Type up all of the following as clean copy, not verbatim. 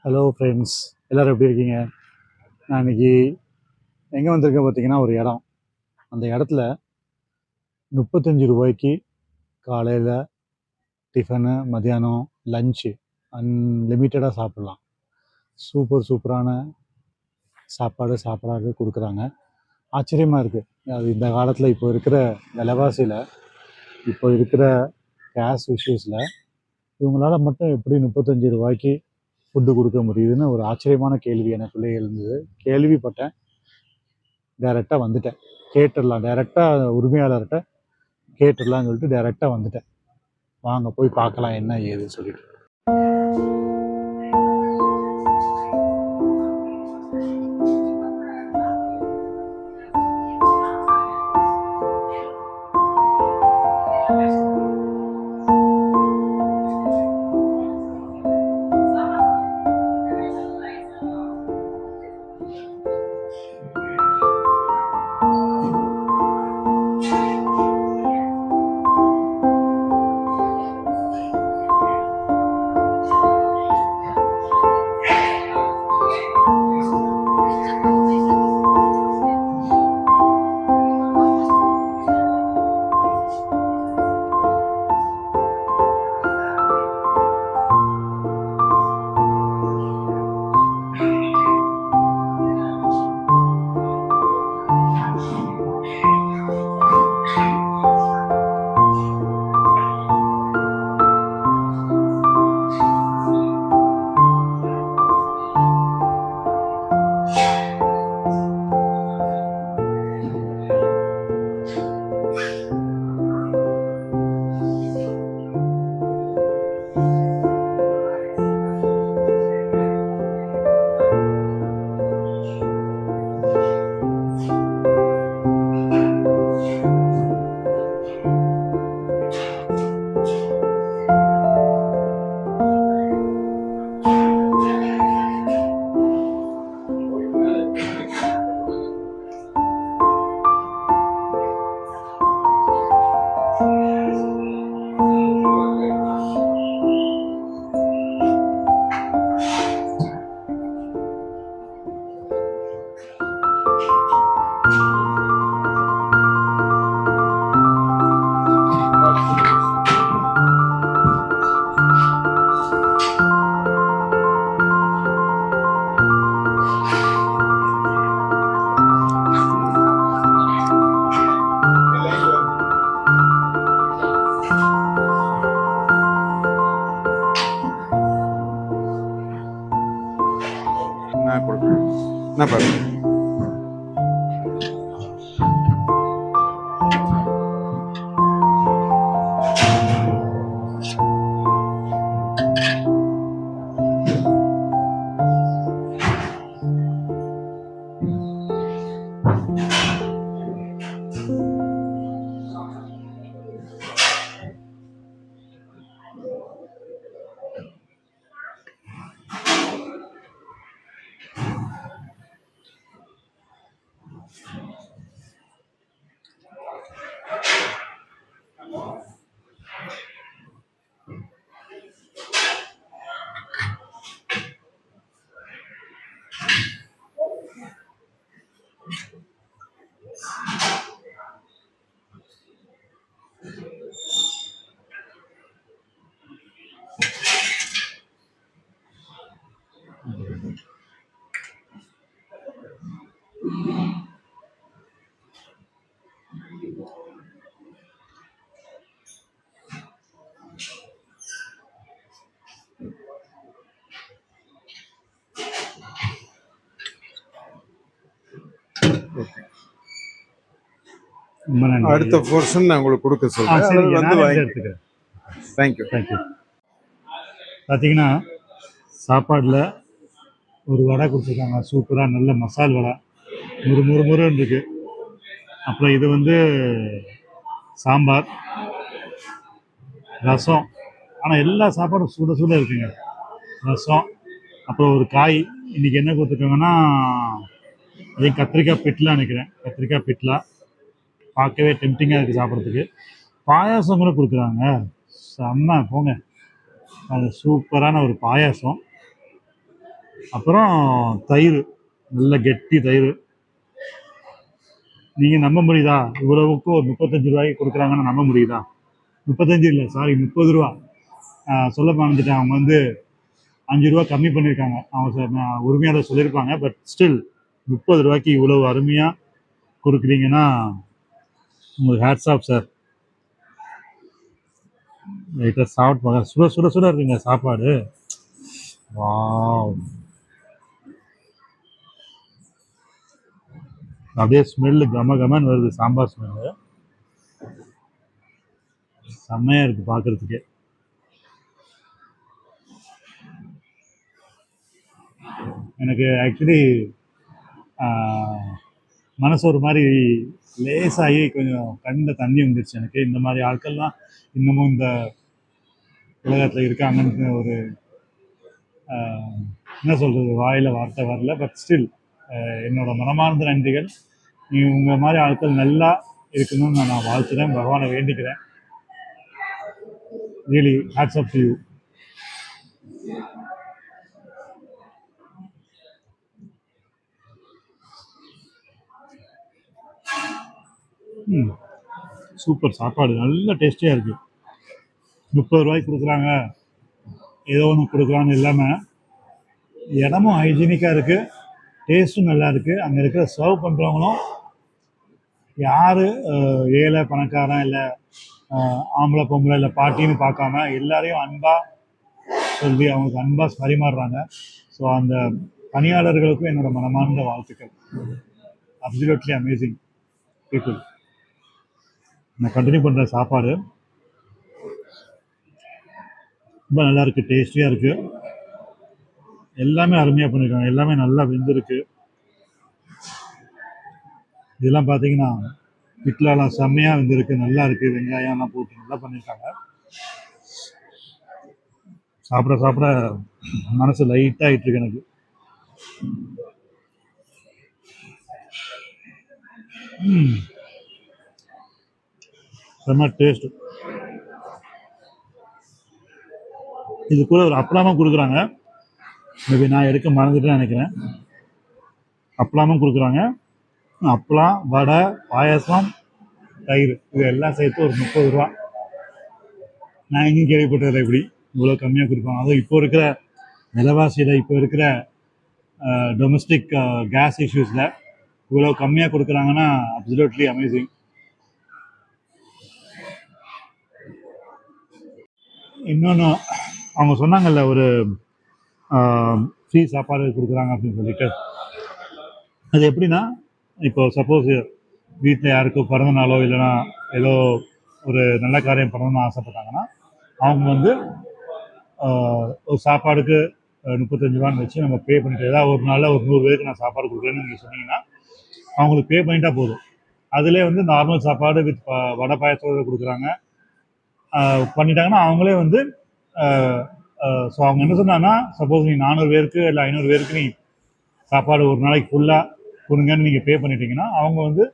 Hello friends, எல்லோரும் எப்படி இருக்கீங்க? நான் இன்றைக்கி எங்கே வந்திருக்கேன் பார்த்தீங்கன்னா, ஒரு இடம். அந்த இடத்துல 35 ரூபாய்க்கு காலையில் டிஃபனு, மதியானம் லஞ்சு அன்லிமிட்டடாக சாப்பிட்லாம். சூப்பரான சாப்பாடு கொடுக்குறாங்க. ஆச்சரியமாக இருக்குது. அது இந்த காலத்தில் இப்போ இருக்கிற விலைவாசியில், இப்போ இருக்கிற கேஸ் இஷ்யூஸில் இவங்களால் மட்டும் எப்படி 35 ரூபாய்க்கு ஃபுட்டு கொடுக்க முடியுதுன்னு ஒரு ஆச்சரியமான கேள்வி எனக்குள்ளே எழுந்தது. கேள்விப்பட்டேன், டைரெக்டாக வந்துட்டேன். டைரெக்டாக உரிமையாளர்கிட்ட கேட்டுடலான்னு சொல்லிட்டு டைரெக்டாக வந்துட்டேன். வாங்க போய் பார்க்கலாம் என்ன ஏதுன்னு சொல்லிட்டு. என்ன பாருங்க, அடுத்த போர்ஷன் நான் உங்களுக்கு கொடுக்க சொல்றேன். வந்து எடுத்துக்கிறேன். தேங்க்யூ. பார்த்தீங்கன்னா, சாப்பாடில் ஒரு வடை கொடுத்துருக்காங்க. சூப்பராக நல்ல மசால் வடை, முறுமுறுன்னு இருக்கு. அப்புறம் இது வந்து சாம்பார், ரசம். ஆனால் எல்லா சாப்பாடும் சுட இருக்குங்க. ரசம், அப்புறம் ஒரு காய். இன்னைக்கு என்ன கொடுத்துருக்காங்கன்னா, அதே கத்திரிக்காய் பிட்லா நினைக்கிறேன். கத்திரிக்காய் பிட்லா பார்க்கவே டெம்டிங்காக இருக்குது சாப்பிட்றதுக்கு. பாயாசம் கூட கொடுக்குறாங்க. செம்ம போங்க, அது சூப்பரான ஒரு பாயாசம். அப்புறம் தயிர், நல்ல கெட்டி தயிர். நீங்கள் நம்ப முடியுதா? இவ்வளவுக்கு ஒரு 35 ரூபாய்க்கு கொடுக்குறாங்கன்னு நம்ப முடியுதா? 35 இல்லை, சாரி, 30 ரூபா. சொல்ல மறந்துட்டேன். அவங்க வந்து 5 ரூபா கம்மி பண்ணியிருக்காங்க. அவங்க உரிமையாளர் சொல்லியிருப்பாங்க. பட் ஸ்டில் 30 ரூபாய்க்கு இவ்வளவு அருமையாக கொடுக்குறீங்கன்னா உங்களுக்கு ஹேட்ஸ் ஆஃப் சார். லைட்டாக சாப்பிட்டு பார்க்க சுட சுட சுட இருக்குங்க சாப்பாடு. வாவ், அப்படியே ஸ்மெல்லு கம கமன்னு வருது. சாம்பார் ஸ்மெல்லு செம்மையாக இருக்குது பார்க்குறதுக்கே. எனக்கு ஆக்சுவலி மனசு ஒரு மாதிரி லேசாகி கொஞ்சம் கண்ணில் தண்ணி வந்துருச்சு எனக்கு. இந்த மாதிரி ஆட்கள்லாம் இன்னமும் இந்த உலகத்தில் இருக்காங்கன்னு ஒரு என்ன சொல்கிறது, வாயில் வார்த்தை வரல. பட் ஸ்டில் என்னோட மனமார்ந்த நன்றிகள். நீ உங்கள் மாதிரி ஆட்கள் நல்லா இருக்கணும்னு நான் வாழ்த்துறேன், பகவானை வேண்டிக்கிறேன். Really hats off to you. Super சாப்பாடு, நல்ல டேஸ்டியாக இருக்குது. 30 ரூபாய்க்கு கொடுக்குறாங்க, ஏதோ ஒன்று கொடுக்குறான்னு இல்லாமல் இடமும் ஹைஜீனிக்காக இருக்குது, டேஸ்ட்டும் நல்லா இருக்குது. அங்கே இருக்கிற சர்வ் பண்ணுறவங்களும் யார் ஏழை பணக்காரன் இல்லை ஆம்பளை பொம்பளை இல்லை பாட்டின்னு பார்க்காம எல்லாரையும் அன்பாக சொல்லி அவங்களுக்கு அன்பாக பரிமாறுறாங்க. ஸோ அந்த பணியாளர்களுக்கும் என்னோட மனமார்ந்த வாழ்த்துக்கள். Absolutely amazing people. நான் கண்டினியூ பண்ணுற சாப்பாடு ரொம்ப நல்லா இருக்குது, டேஸ்டியாக இருக்குது. எல்லாமே அருமையாக பண்ணியிருக்காங்க, எல்லாமே நல்லா வெந்திருக்கு. இதெல்லாம் பார்த்தீங்கன்னா வீட்டிலலாம் செம்மையாக வெந்திருக்கு, நல்லா இருக்குது. வெங்காயம்லாம் போட்டு நல்லா பண்ணியிருக்காங்க. சாப்பிட சாப்பிட மனசு லைட்டாக ஆகிட்டு இருக்கு எனக்கு. செம்ம டேஸ்ட். இது கூட ஒரு அப்பளமும் கொடுக்குறாங்க. மேபி நான் எடுக்க மறந்துட்டேன்னு நினைக்கிறேன். அப்பளமும் கொடுக்குறாங்க. அப்பளம், வடை, பாயசம், தயிர், இது எல்லாம் சேர்த்து ஒரு 30 ரூபா. நான் எங்கேயும் கேள்விப்பட்டதில்லை இப்படி இவ்வளோ கம்மியாக கொடுப்பாங்க. அதுவும் இப்போ இருக்கிற விலைவாசியில், இப்போ இருக்கிற டொமஸ்டிக் கேஸ் இஷ்யூஸில் இவ்வளோ கம்மியாக கொடுக்குறாங்கன்னா அப்சல்யூட்லி அமேசிங். இன்னொன்று அவங்க சொன்னாங்கல்ல, ஒரு ஃப்ரீ சாப்பாடு கொடுக்குறாங்க அப்படின்னு சொல்லிட்டு. அது எப்படின்னா, இப்போ சப்போஸ் வீட்டில் யாருக்கும் பிறந்த நாளோ இல்லைன்னா ஏதோ ஒரு நல்ல காரியம் பண்ணணும்னு ஆசைப்பட்டாங்கன்னா அவங்க வந்து ஒரு சாப்பாடுக்கு 35 ரூபான்னு வச்சு நம்ம பே பண்ணிட்டு, ஏதாவது ஒரு நாளில் ஒரு 100 பேருக்கு நான் சாப்பாடு கொடுக்குறேன்னு நீங்கள் சொன்னீங்கன்னா அவங்களுக்கு பே பண்ணிட்டா போதும். அதிலே வந்து நார்மல் சாப்பாடு வித் வடை பாயசத்தோடு கொடுக்குறாங்க. பண்ணிட்டாங்கன்னா அவங்களே வந்து ஸோ அவங்க என்ன சொன்னாங்கன்னா, சப்போஸ் நீ 400 பேருக்கு இல்லை 500 பேருக்கு நீ சாப்பாடு ஒரு நாளைக்கு ஃபுல்லாக கொடுங்கன்னு நீங்கள் பே பண்ணிட்டீங்கன்னா அவங்க வந்து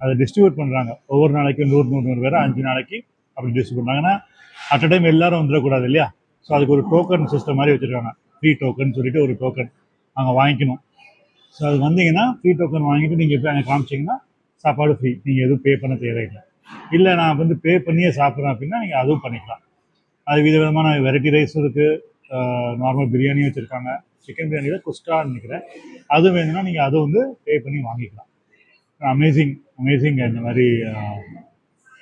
அதை டிஸ்ட்ரிபியூட் பண்ணுறாங்க. ஒவ்வொரு நாளைக்கு 100 பேரை 5 நாளைக்கு அப்படி டிஸ்ட்ரிபியூட் பண்ணுறாங்க. ஏன்னா அட் அ டைம் எல்லாரும் வந்துடக்கூடாது இல்லையா? ஸோ அதுக்கு ஒரு டோக்கன் சிஸ்டம் மாதிரி வச்சுருக்காங்க. ஃப்ரீ டோக்கன் சொல்லிட்டு ஒரு டோக்கன் அங்கே வாங்கிக்கணும். ஸோ அது வந்தீங்கன்னா ஃப்ரீ டோக்கன் வாங்கிட்டு நீங்கள் இப்போ எனக்கு காமிச்சிங்கன்னா சாப்பாடு ஃப்ரீ, நீங்கள் எதுவும் பே பண்ண தேவையில்லை. இல்லை நான் வந்து பே பண்ணியே சாப்பிட்றேன் அப்படின்னா நீங்கள் அதுவும் பண்ணிக்கலாம். அது விதவிதமான வெரைட்டி ரைஸும் இருக்குது, நார்மல் பிரியாணியும் வச்சுருக்காங்க. சிக்கன் பிரியாணியில் குஸ்கான்னு நினைக்கிறேன், அது வேணும்னா நீங்கள் அதை வந்து பே பண்ணி வாங்கிக்கலாம். Amazing amazing. இந்த மாதிரி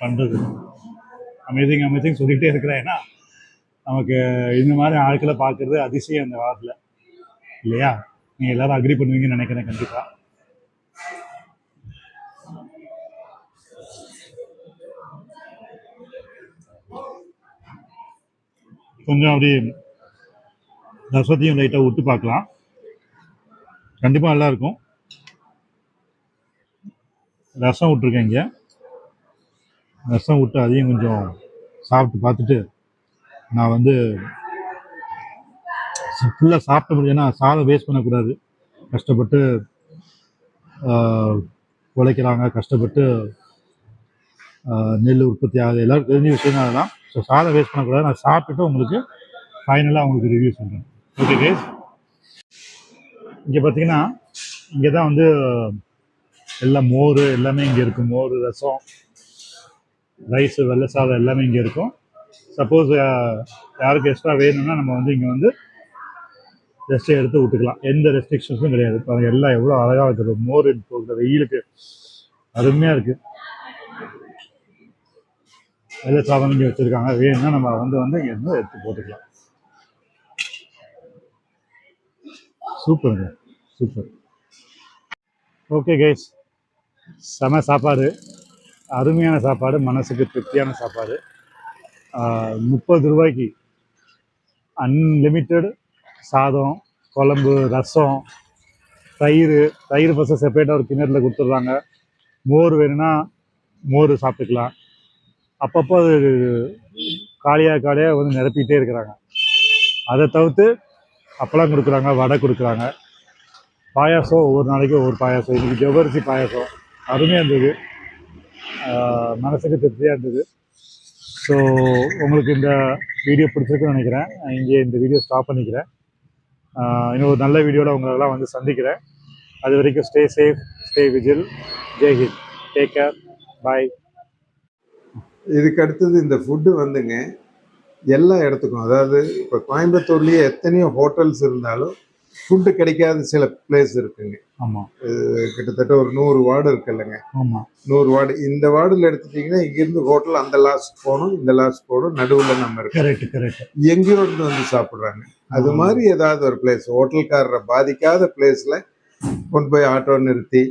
பண்ணுறது அமேசிங் சொல்லிகிட்டே இருக்கிறேன். ஏன்னா நமக்கு இந்த மாதிரி ஆட்களை பார்க்குறது அதிசயம் இந்த காலத்தில் இல்லையா? நீங்கள் எல்லோரும் அக்ரி பண்ணுவீங்கன்னு நினைக்கிறேன். கண்டிப்பாக கொஞ்சம் அப்படி ரசத்தையும் லைட்டாக விட்டு பார்க்கலாம். கண்டிப்பாக நல்லாயிருக்கும். ரசம் விட்டுருக்கேன் இங்கே, ரசம் விட்டு அதையும் கொஞ்சம் சாப்பிட்டு பார்த்துட்டு நான் வந்து ஃபுல்லாக சாப்பிட்ட முடியும். ஏன்னா சாதம் வேஸ்ட் பண்ணக்கூடாது. கஷ்டப்பட்டு உழைக்கிறாங்க, கஷ்டப்பட்டு நெல் உற்பத்தி ஆகுது, எல்லோரும் தெரிஞ்ச விஷயம் தான் அதெல்லாம். ஸோ சாதம் வேஸ்ட் பண்ணக்கூடாது. நான் சாப்பிட்டுட்டு உங்களுக்கு ஃபைனலாக உங்களுக்கு ரிவ்யூ சொல்கிறேன். ஓகே கைஸ், இங்கே பார்த்தீங்கன்னா இங்கே தான் வந்து எல்லாம் மோர் எல்லாமே இங்கே இருக்கும். மோர், ரசம், ரைஸு, வெள்ளை சாதம் எல்லாமே இங்கே இருக்கும். சப்போஸ் யாருக்கு எக்ஸ்ட்ரா வேணும்னா நம்ம வந்து இங்கே வந்து ரெஸ்ட்டை எடுத்து விட்டுக்கலாம். எந்த ரெஸ்ட்ரிக்ஷன்ஸும் கிடையாது. பாருங்க எல்லாம் எவ்வளோ அழகாக இருக்குது. மோர் போகிற வெயிலுக்கு அருமையாக இருக்குது. வெள்ளை சாதம் இங்கே வச்சுருக்காங்க. வேணும்னா நம்ம வந்து இங்கே இருந்து எடுத்து போட்டுக்கலாம். சூப்பருங்க, சூப்பர். ஓகே கைஸ், செம சாப்பாடு, அருமையான சாப்பாடு, மனசுக்கு திருப்தியான சாப்பாடு. 30 ரூபாய்க்கு அன்லிமிட்டெட் சாதம், குழம்பு, ரசம், தயிர் பசை செப்பரேட்டாக ஒரு கிணறுல கொடுத்துட்றாங்க. மோர் வேணும்னா மோர் சாப்பிட்டுக்கலாம். அப்பப்போ அது காலியாக வந்து நிரப்பிக்கிட்டே இருக்கிறாங்க. அதை தவிர்த்து அப்பளம் கொடுக்குறாங்க, வடை கொடுக்குறாங்க, பாயாசம் ஒவ்வொரு நாளைக்கும் ஒவ்வொரு பாயாசம். இன்றைக்கி ஜவ்வரிசி பாயாசம் அருமையாக இருந்தது, மனசுக்கு திருப்தியாக இருந்தது. ஸோ உங்களுக்கு இந்த வீடியோ பிடிச்சிருக்குன்னு நினைக்கிறேன். இங்கே இந்த வீடியோ ஸ்டாப் பண்ணிக்கிறேன். இன்னும் ஒரு நல்ல வீடியோவில் உங்களெல்லாம் வந்து சந்திக்கிறேன். அது வரைக்கும் stay safe, stay vigil. Jai Hind. Take care. Bye. இதுக்கு அடுத்தது இந்த ஃபுட்டு வந்துங்க எல்லா இடத்துக்கும், அதாவது இப்போ கோயம்புத்தூர்லேயே எத்தனையோ ஹோட்டல்ஸ் இருந்தாலும் ஃபுட்டு கிடைக்காத சில பிளேஸ் இருக்குங்க. ஆமாம், கிட்டத்தட்ட ஒரு 100 வார்டு இருக்கு இல்லைங்க. ஆமாம், 100 வார்டு. இந்த வார்டில் எடுத்துட்டிங்கன்னா இங்கேருந்து ஹோட்டல் அந்த லாஸ்ட் போகணும், இந்த லாஸ்ட் போகணும், நடுவில் நம்ம இருக்கோம். கரெக்ட். எங்கேயோ இருந்து வந்து சாப்பிட்றாங்க. அது மாதிரி ஏதாவது ஒரு பிளேஸ், ஹோட்டல்காரரை பாதிக்காத பிளேஸில் கொண்டு போய் ஆட்டோ நிறுத்தி,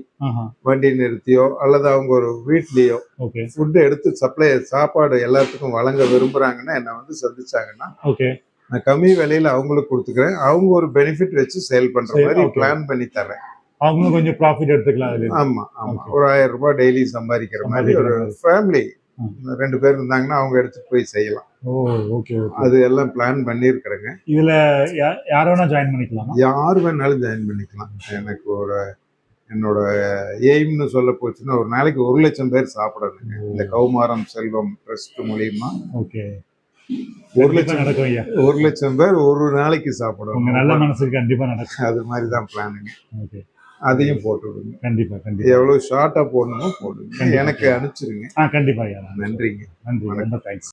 வண்டி நிறுத்தியோ அல்லது அவங்க ஒரு வீட்லேயோ ஃபுட்டு எடுத்து சாப்பாடு எல்லாத்துக்கும் வழங்க விரும்புகிறாங்கன்னா என்னை வந்து சந்திச்சாங்கன்னா நான் கம்மி விலையில அவங்களுக்கு கொடுத்துக்கிறேன். அவங்க ஒரு பெனிஃபிட் வச்சு சேல் பண்ற மாதிரி பிளான் பண்ணி தரேன். அவங்களும் கொஞ்சம் ப்ராஃபிட் எடுத்துக்கலாம். ஆமா, ஒரு 1000 ரூபாய் டெய்லி சம்பாதிக்கிற மாதிரி ஒரு ஃபேமிலி 2 பேர் இருந்தாங்கன்னா அவங்க எடுத்துட்டு போய் செய்யலாம். அது எல்லாம் பிளான் பண்ணியிருக்கிறேங்க. இதுல யார் வேணா ஜாயின் பண்ணிக்கலாம், யார் வேணாலும் ஜாயின் பண்ணிக்கலாம். எனக்கு என்னோட எய்ம்னு சொல்ல போச்சுன்னா ஒரு நாளைக்கு 1 லட்சம் பேர் சாப்பிடணுங்க இந்த கௌமாரம் செல்வம் ட்ரஸ்ட் மூலியமா. 1 லட்சம் பேர் ஒரு நாளைக்கு சாப்பிடணும். நல்ல மனசுக்கு கண்டிப்பா நடக்கும். அது மாதிரி தான் பிளானுங்க. அதையும் போட்டு விடுங்க. கண்டிப்பா. எவ்வளவு ஷார்ட்டா போடணுமோ போடுங்க, எனக்கு அனுப்பிச்சிருங்க. கண்டிப்பா. நன்றிங்க. நன்றி, ரொம்ப தேங்க்ஸ்.